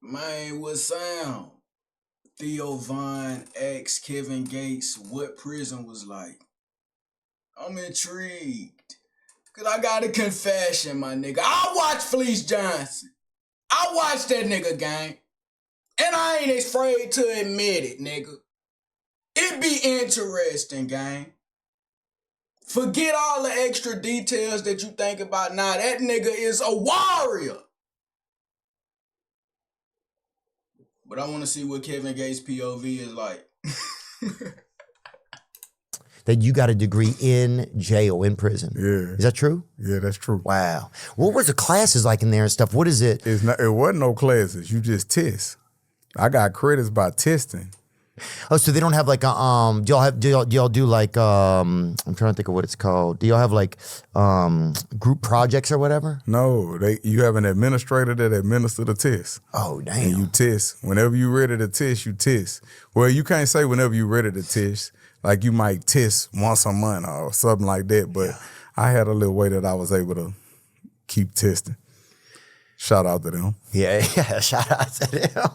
Man, what sound? Theovon asked Kevin Gates what prison was like. I'm intrigued. Cause I got a confession, my nigga. I watch Fleece Johnson. I watch that nigga, gang. And I ain't afraid to admit it, nigga. It be interesting, gang. Forget all the extra details that you think about now. That nigga is a warrior. But I want to see what Kevin Gates' POV is like. That you got a degree in jail, in prison. Yeah. Is that true? Yeah, that's true. Wow. What was the classes like in there and stuff? What is it? It wasn't no classes. You just test. I got credits by testing. Oh, so they don't have like a do y'all do like I'm trying to think of what it's called. Do y'all have like group projects or whatever? No, you have an administrator that administers the test. Oh, damn. And you test. Whenever you ready to test, you test. Well, you can't say whenever you ready to test. Like you might test once a month or something like that. But I had a little way that I was able to keep testing. Shout out to them. Yeah, shout out to them.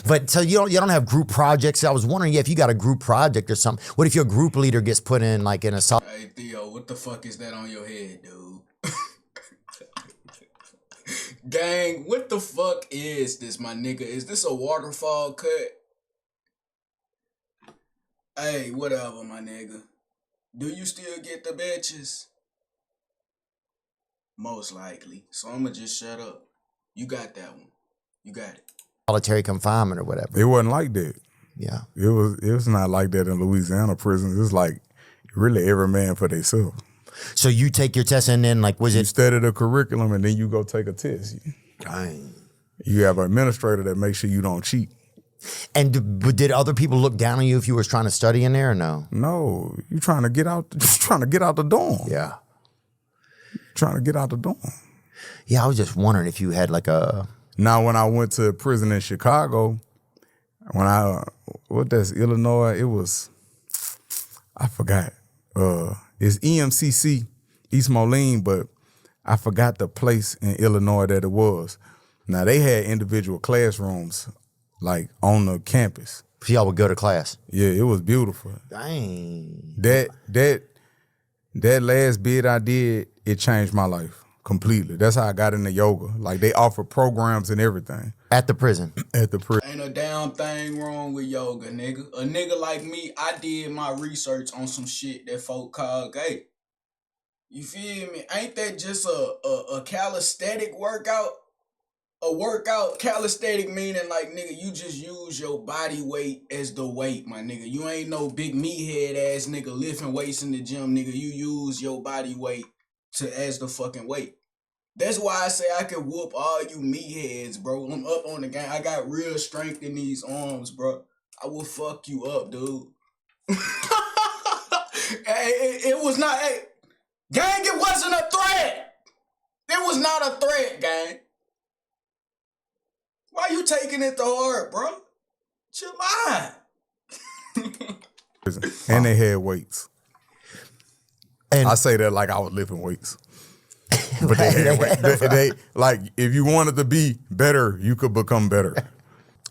But so you don't have group projects. I was wondering if you got a group project or something. What if your group leader gets put in like in a Hey Theo, what the fuck is that on your head, dude? Gang, what the fuck is this, my nigga? Is this a waterfall cut? Hey, whatever, my nigga. Do you still get the bitches? Most likely. So I'ma just shut up. You got that one. You got it. solitary confinement or whatever? It wasn't like that. Yeah. It was not like that in Louisiana prisons. It's like really every man for themselves. So you take your test and then like was You it? study the curriculum and then you go take a test. Dang. You have an administrator that makes sure you don't cheat. And did other people look down on you if you was trying to study in there or no? No, you trying to get out. Just trying to get out the dorm. Yeah. Trying to get out the dorm. Yeah, I was just wondering if you had like a. Now, when I went to prison in Chicago, that's Illinois, it was, I forgot. It's EMCC, East Moline, but I forgot the place in Illinois that it was. Now, they had individual classrooms, like, on the campus. So y'all would go to class? Yeah, it was beautiful. Dang. That last bid I did, it changed my life completely. That's how I got into yoga. Like, they offer programs and everything. At the prison? At the prison. Ain't a damn thing wrong with yoga, nigga. A nigga like me, I did my research on some shit that folk call gay. You feel me? Ain't that just a calisthenic workout? A workout, calisthenic meaning like, nigga, you just use your body weight as the weight, my nigga. You ain't no big meathead ass nigga lifting weights in the gym, nigga. You use your body weight as the fucking weight. That's why I say I can whoop all you meatheads, bro. I'm up on the game. I got real strength in these arms, bro. I will fuck you up, dude. It was not, gang, it wasn't a threat. It was not a threat, gang. Why you taking it to heart, bro? Chill out. And they had weights. And I say that like I was lifting weights. But they had weights. They, like, if you wanted to be better, you could become better.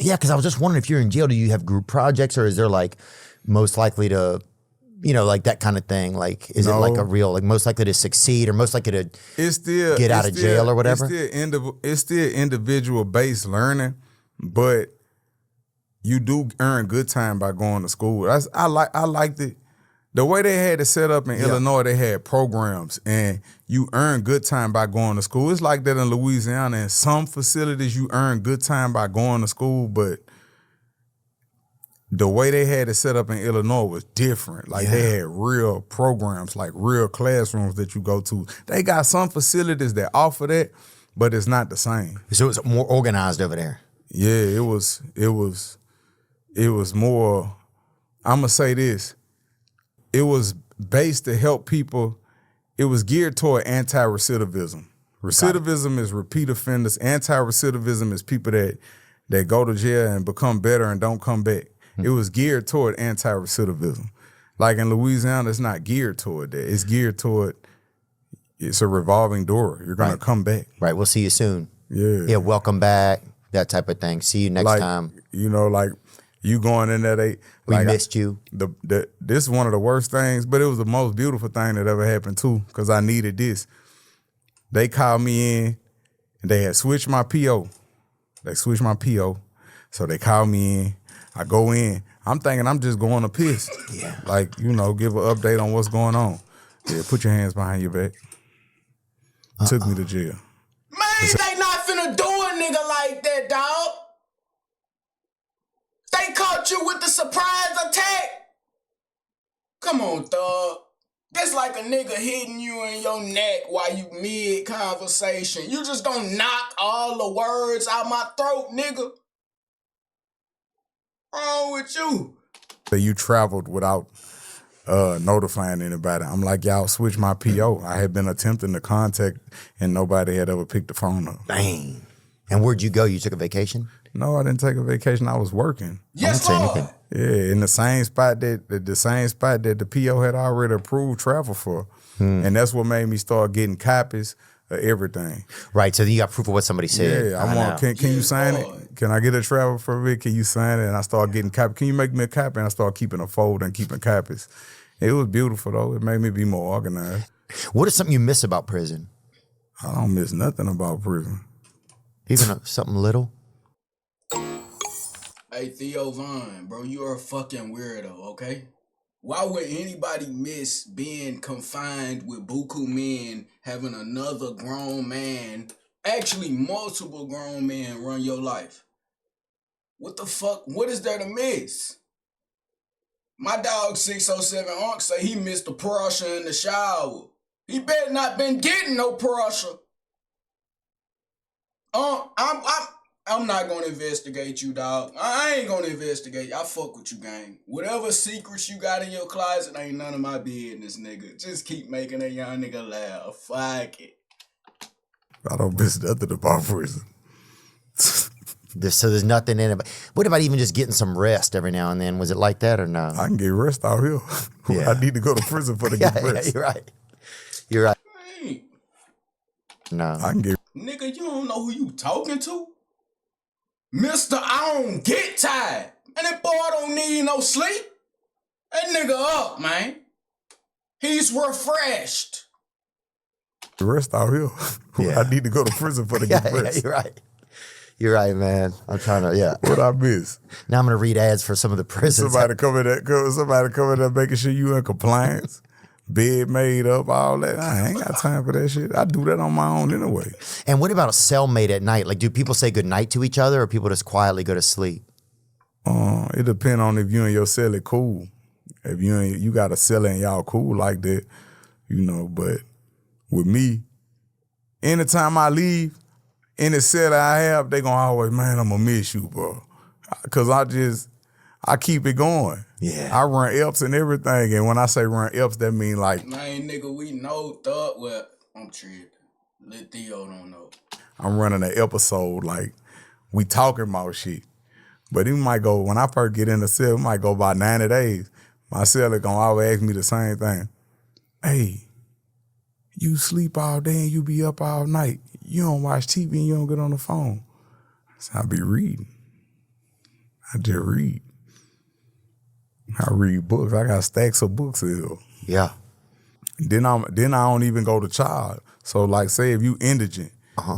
yeah, because I was just wondering if you're in jail, do you have group projects or is there like most likely to, you know, like that kind of thing? Like, is it like a real, like most likely to succeed or most likely to get out of jail or whatever? It's still individual based learning, but you do earn good time by going to school. I liked it. The way they had it set up in Illinois, they had programs and you earn good time by going to school. It's like that in Louisiana. In some facilities, you earn good time by going to school, but the way they had it set up in Illinois was different. Like they had real programs, like real classrooms that you go to. They got some facilities that offer that, but it's not the same. So it's more organized over there. Yeah, it was more, I'm gonna say this. It was based to help people. It was geared toward anti-recidivism. Recidivism is repeat offenders. Anti-recidivism is people that go to jail and become better and don't come back. It was geared toward anti-recidivism. Like in Louisiana, it's not geared toward that. It's geared toward, it's a revolving door. You're going to come back. Right. We'll see you soon. Yeah. Yeah. Welcome back. that type of thing. See you next like, time. You know, like you going in there, We missed you. This is one of the worst things, but it was the most beautiful thing that ever happened too, because I needed this. They called me in and they had switched my PO. They switched my PO. So they called me in. I go in. I'm thinking I'm just going to piss. Yeah. Like, you know, give an update on what's going on. Yeah, put your hands behind your back. Took me to jail. Man, they not finna do a nigga like that, dog. They caught you with the surprise attack. Come on, thug. That's like a nigga hitting you in your neck while you mid-conversation. You just gonna knock all the words out my throat, nigga. Wrong with you? So you traveled without notifying anybody. I'm like, y'all switch my PO. I had been attempting to contact and nobody had ever picked the phone up. Bang. And where'd you go? You took a vacation? No, I didn't take a vacation. I was working. Yes, Lord. Yeah, in the same spot that the PO had already approved travel for. And that's what made me start getting copies of everything. Right, so you got proof of what somebody said. Yeah, can you sign it? Can I get a travel for it? Can you sign it? And I started getting copies. Can you make me a copy? And I started keeping a folder and keeping copies. It was beautiful though. It made me be more organized. What is something you miss about prison? I don't miss nothing about prison. Even something little? Hey, theovon, bro, you are a fucking weirdo, okay? Why would anybody miss being confined with buku men, having another grown man, actually multiple grown men run your life? What the fuck? What is there to miss? My dog 607 Unc say he missed the pressure in the shower. He better not been getting no pressure. I'm not gonna investigate you, dog. I ain't gonna investigate. I fuck with you, gang. Whatever secrets you got in your closet ain't none of my business, nigga. Just keep making a young nigga laugh. Fuck it. I don't miss nothing about prison. So there's nothing in it. But what about even just getting some rest every now and then? Was it like that or no? I can get rest out here. Yeah. I need to go to prison for the get rest. Yeah, you're right. You're right. Hey, No. I can get. nigga, you don't know who you talking to? Mr. I don't get tired. And that boy don't need no sleep. That nigga up, man. He's refreshed. Rest out here. Yeah. I need to go to prison for the get rest. Yeah, you're right. You're right, man. I'm trying to, yeah. What I miss? Now I'm going to read ads for some of the prisons. Somebody come in there making sure you in compliance. Bed made up, all that. I ain't got time for that shit. I do that on my own anyway. And what about a cellmate at night? Like, do people say goodnight to each other or people just quietly go to sleep? It depends on if you and your celly cool. If you got a celly and y'all cool like that, you know. But with me, anytime I leave, any celly I have, they gonna always, man, I'm gonna miss you, bro. Cause I keep it going. Yeah. I run EPs and everything. And when I say run EPs, that mean like, Man, nigga, we know thug. Well, I'm tripping. Let Theo don't know. I'm running an episode like we talking about shit. But it might go, when I first get in the cell, it might go about 90 days. My celly gonna always ask me the same thing. Hey, you sleep all day and you be up all night. You don't watch TV and you don't get on the phone. So I be reading. I just read. I read books. I got stacks of books here. Yeah. Then I don't even go to child. So like, say if you indigent,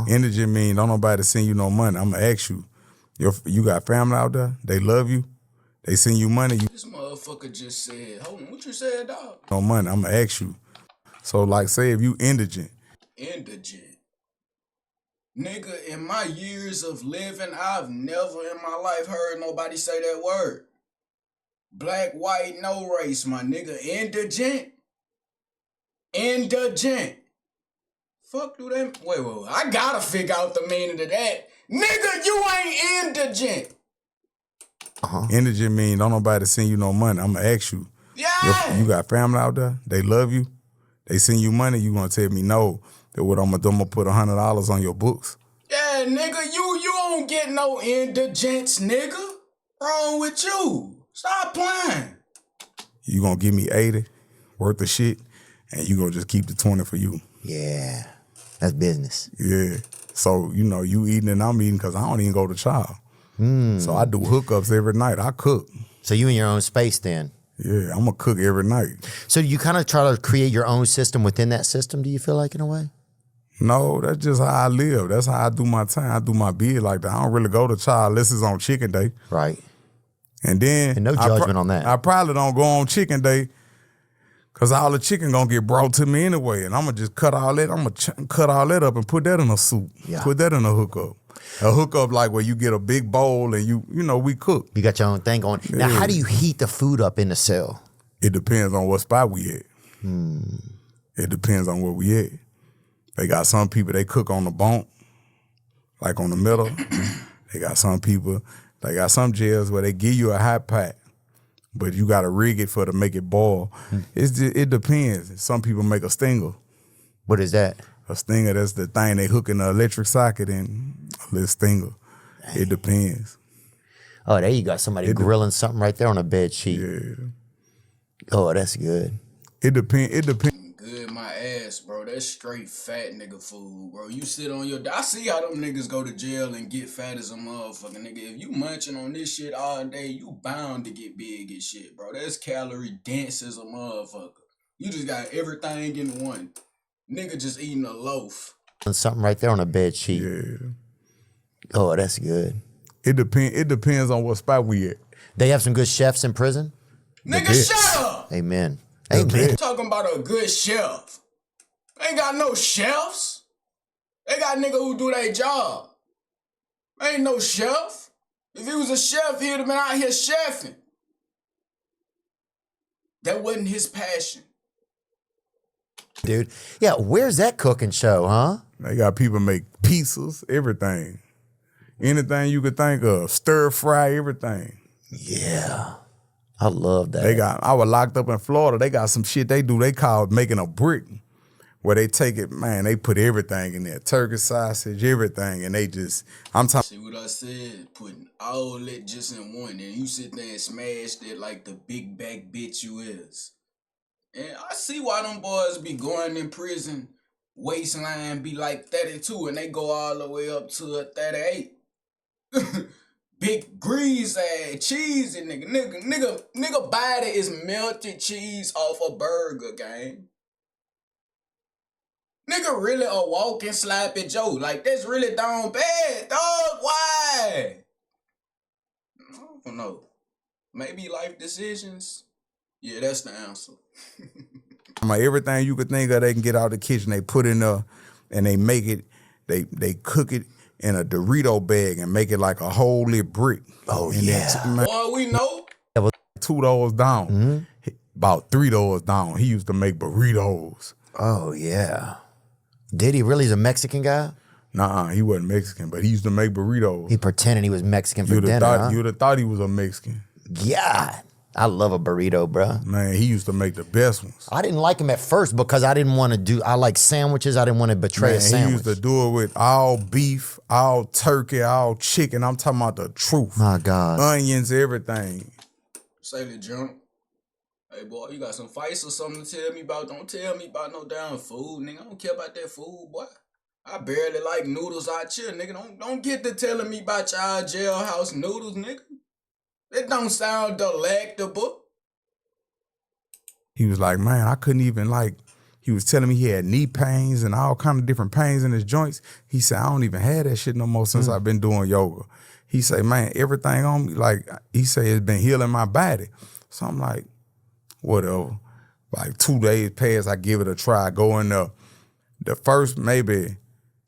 indigent mean don't nobody send you no money. I'm gonna ask you, you got family out there? They love you? They send you money? This motherfucker just said, hold on, what you said, dog? No money. I'm gonna ask you. So like, say if you indigent. Indigent. Nigga, in my years of living, I've never in my life heard nobody say that word. Black, white, no race, my nigga. Indigent. Indigent. Fuck do that? Wait. I gotta figure out the meaning of that. Nigga, you ain't indigent. Indigent mean don't nobody send you no money. I'm gonna ask you. Yeah. You got family out there? They love you? They send you money? You gonna tell me no? That what I'm gonna do? I'm gonna put $100 on your books. Yeah, nigga, you don't get no indigents, nigga. Wrong with you? Stop playing. You gonna give me 80 worth of shit, and you gonna just keep the 20 for you. Yeah. That's business. Yeah. So, you know, you eating and I'm eating because I don't even go to child. So I do hookups every night. I cook. So you in your own space then? Yeah, I'm going to cook every night. So you kind of try to create your own system within that system, do you feel like, in a way? No, that's just how I live. That's how I do my time. I do my bid like that. I don't really go to child unless it's on chicken day. Right. And then... And no judgment on that. I probably don't go on chicken day because all the chicken going to get brought to me anyway. And I'm going to just cut all that. I'm going to cut all that up and put that in a soup. Yeah. Put that in a hookup. A hookup like where you get a big bowl and you know, we cook. You got your own thing going. Now, how do you heat the food up in the cell? It depends on what spot we at. It depends on where we at. They got some people, they cook on the bunk, like on the middle. They got some people, they got some jails where they give you a hot pot, but you got to rig it to make it boil. It depends. Some people make a stinger. What is that? A stinger, that's the thing they hook in the electric socket and a little stinger. Dang. It depends. Oh, there you got somebody grilling something right there on a bed sheet. Yeah. Oh, that's good. It depends. Good my ass, bro. That's straight fat nigga food, bro. You sit on your... I see how them niggas go to jail and get fat as a motherfucker, nigga. If you munching on this shit all day, you bound to get big as shit, bro. That's calorie dense as a motherfucker. You just got everything in one. Nigga just eating a loaf. Something right there on a bed sheet. Yeah. Oh, that's good. It depends on what spot we at. They have some good chefs in prison? Nigga, shut up! Amen. Amen. Talking about a good chef. Ain't got no chefs. They got nigga who do their job. Ain't no chef. If he was a chef, he'd have been out here chefing. That wasn't his passion. Dude. Yeah, where's that cooking show, huh? They got people make pizzas, everything. Anything you could think of. Stir fry, everything. Yeah. I love that. I was locked up in Florida. They got some shit they do. They call making a brick. Where they take it, man, they put everything in there. Turkey sausage, everything. And they just, I'm talking. See what I said? Putting all that just in one. And you sit there and smash that like the big back bitch you is. And I see why them boys be going in prison. Waistline be like 32 and they go all the way up to a 38. Big grease ass, cheesy nigga body is melted cheese off a burger, gang. Nigga really a walking sloppy Joe. Like, that's really down bad, dog. Why? I don't know. Maybe life decisions? Yeah, that's the answer. Everything you could think of, they can get out of the kitchen. They put in there and they make it, they cook it in a Dorito bag and make it like a whole little brick. Oh, and yeah. Boy, we know. 2 doors down, about 3 doors down, he used to make burritos. Oh, yeah. Did he really? He's a Mexican guy? Nah, he wasn't Mexican, but he used to make burritos. He pretended he was Mexican for dinner, You would have thought he was a Mexican. Yeah. I love a burrito, bro. Man, he used to make the best ones. I didn't like him at first because I didn't want to do, I like sandwiches. I didn't want to betray a sandwich. He used to do it with all beef, all turkey, all chicken. I'm talking about the truth. My God. Onions, everything. Say the jump. Hey, boy, you got some fights or something to tell me about? Don't tell me about no damn food, nigga. I don't care about that food, boy. I barely like noodles out here, nigga. Don't get to telling me about y'all jailhouse noodles, nigga. It don't sound delectable. He was like, man, I couldn't even he was telling me he had knee pains and all kind of different pains in his joints. He said, I don't even have that shit no more since I've been doing yoga. He said, man, everything on me, he said it's been healing my body. So I'm like, whatever. Like 2 days passed, I give it a try. I go in the first maybe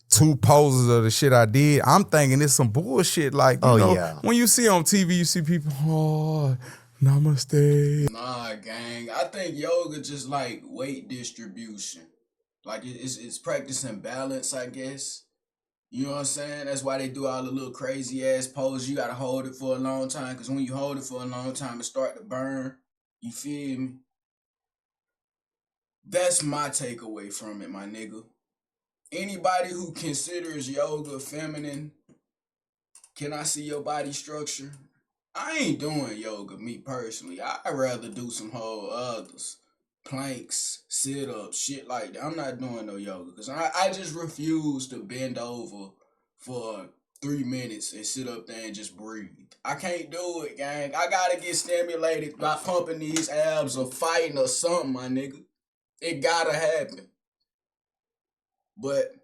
2 poses of the shit I did, I'm thinking it's some bullshit. Like, you know, when you see on TV, you see people, oh, namaste. Nah, gang. I think yoga just like weight distribution. Like it's practicing balance, I guess. You know what I'm saying? That's why they do all the little crazy ass poses. You gotta hold it for a long time, because when you hold it for a long time, it start to burn. You feel me? That's my takeaway from it, my nigga. Anybody who considers yoga feminine, can I see your body structure? I ain't doing yoga, me personally. I'd rather do some whole others. Planks, sit-ups, shit like that. I'm not doing no yoga because I just refuse to bend over for 3 minutes and sit up there and just breathe. I can't do it, gang. I gotta get stimulated by pumping these abs or fighting or something, my nigga. It gotta happen. But,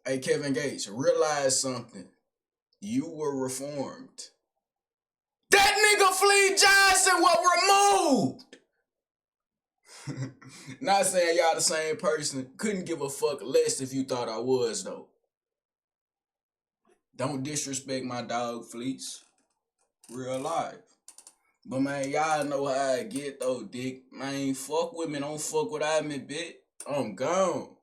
hey, Kevin Gates, realize something. You were reformed. That nigga Fleece Johnson was removed. Not saying y'all the same person. Couldn't give a fuck less if you thought I was, though. Don't disrespect my dog Fleece. Real life. But man, y'all know how I get though, dick. Man, fuck with me, don't fuck without me, bitch. I'm gone.